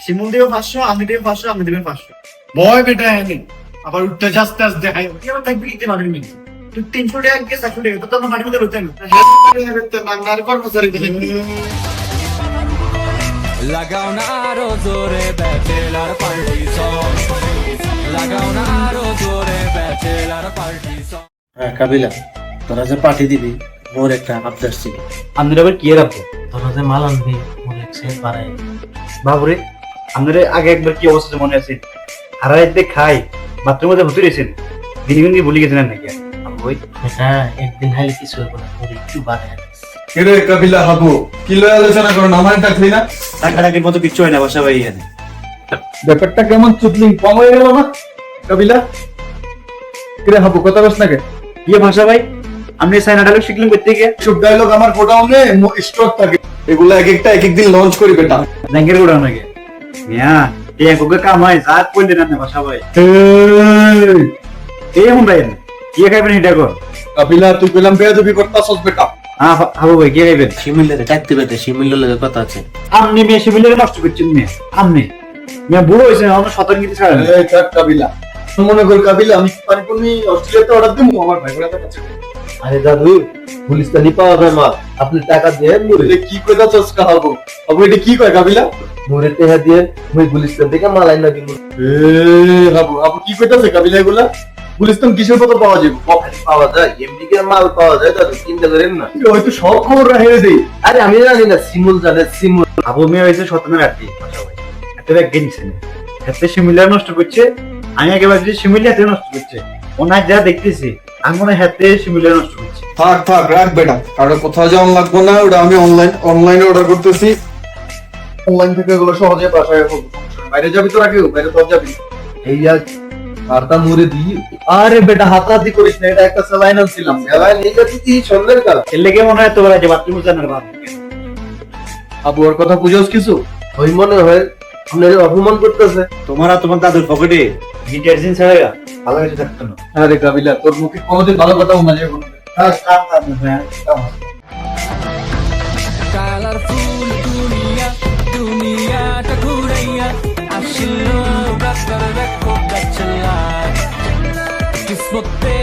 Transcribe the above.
শিমুল দেবে 500, আমি দেবে 500, আপনি দেবেন 500। ভয় বেটা এনে আবার উঠতে যাস্তে আস্তে দেখাই কি আমার থাকবে কিতে মাটির মিনিট? তুই 300 টাকা কে 400 টাকা তো তোমার মাটির মধ্যে রইতে না। বাংলার কর্মচারী লাগাও না আরো জোরে ব্যাচেলার পার্টি সং, লাগাও না আরো জোরে ব্যাচেলার পার্টি সং। হ্যাঁ কাবিলা, তোরা যে পাঠিয়ে দিবি মোর একটা আবদার ছিল। আপনার আবার কি রাখবো? তোরা যে মাল আনবি মোর এক সেট বাড়াই। বাবুরে, আপনার আগে একবার কি অবস্থা মনে আছে? হারা রাতে খাই বাথরুমের মধ্যে ভুতুরে গেছেন, দিন দিন ভুলে গেছিলেন নাকি? ওই বেটা একদিন খাইলে কিছু হবে না, তোর একটু বাড়াই। কিরে কাবিলা হাবু কি লয় আলোচনা করো, আমার ডাকলি না? টাকাটাকির মতো কিচ্ছু হয় না বাসা ভাই এখানে। ব্যাপারটা কেমন চুতলিং কম হয়ে গেল না কাবিলা? কিরে হাবু কথা বস নাকি? ইয়ে ভাষা ভাই, আপনি চাইনা ডায়লগ শিখলেন করতে গিয়ে? সব ডায়লগ আমার গোডাউন নে স্টক থাকে, এগুলা এক একটা এক এক দিন লঞ্চ করি বেটা। ব্যাংকের গোড়া নাকি মিয়া, এই একগে কাম হয় সাত পয়েন্ট না ভাষা ভাই। এই এমন ভাই কি খাইবেন এটা কর? কাবিলা তুই পেলাম বেয়াদবি করতাছস বেটা। হ্যাঁ হাবু ভাই কি খাইবেন? শিমিলের চাইতে পেতে শিমিলের লগে কথা আছে। আপনি মেয়ে শিবিলের নষ্ট করছেন মেয়ে, আপনি মেয়ে বুড়ো হয়েছে আমার সতর্কিত ছাড়েন। এই থাক কাবিলা, মনে কর কাবিলা আমি পানিপুনি অস্ট্রেলিয়াতে অর্ডার দিমু আমার ভাই বড় কাছে। আরে দাদু, পুলিশ কালি পাওয়া যায় মাল, আপনি টাকা দিয়ে মুড়ে এ কি কইতাছস কাহাবু? আবু এটা কি কয় কাবিলা? মুড়ে টেহা দিয়ে মুই গুলিস্তান থেকে মাল আইনা দিব। এ হাবু হাবু কি কইতাছে কাবিলা এগুলা? গুলিস্তান কিসের পথে পাওয়া যাবে? পাওয়া যায়, এমডি কে মাল পাওয়া যায় দাদু, চিন্তা করেন না। হয়তো সব খবর রাখে দেই। আরে আমি জানি না, শিমুল জানে, শিমুল। আবু মেয়ে হয়েছে সতেরো আটটি ভাষা ভাই, একটা ব্যাগ কিনছেন হাতে শিমিলিয়া নষ্ট করছে। আমি একেবারে যে শিমিলিয়া হাতে নষ্ট করছে, ওনার যা দেখতেছি আমি মনে হয় হাতে শিমিলিয়া নষ্ট করছে। থাক থাক রাখ বেটা, কারো কোথাও যাওয়ার লাগবে না, ওটা আমি অনলাইনে অর্ডার করতেছি। অনলাইন থেকে এগুলো সহজে বাসায় করবো। বাইরে যাবি তো রাখিও, বাইরে তো যাবি। এই আজ আরটা মুড়ে দিই। আরে বেটা হাতাহাতি করিস না, এটা একটা স্যালাইন আনছিলাম, স্যালাইন এই যে তুই সন্ধ্যের কাল। এর লেগে মনে হয় তোরা যে বাথরুমে জানার ভাব। আবু ওর কথা বুঝোস কিছু? ওই মনে হয় আপনার অপমান করতেছে। তোমার আর তোমার দাদুর পকেটে ডিটারজেন্ট ছাড়া ভালো কিছু থাকতো না। আরে কাবিলা তোর মুখে কোনোদিন ভালো কথা শোনা যাবে না। কালারফুল দুনিয়া, দুনিয়াটা ঘুরাইয়া আসিল ব্রাকার দেখো গাছলা, কিসমতে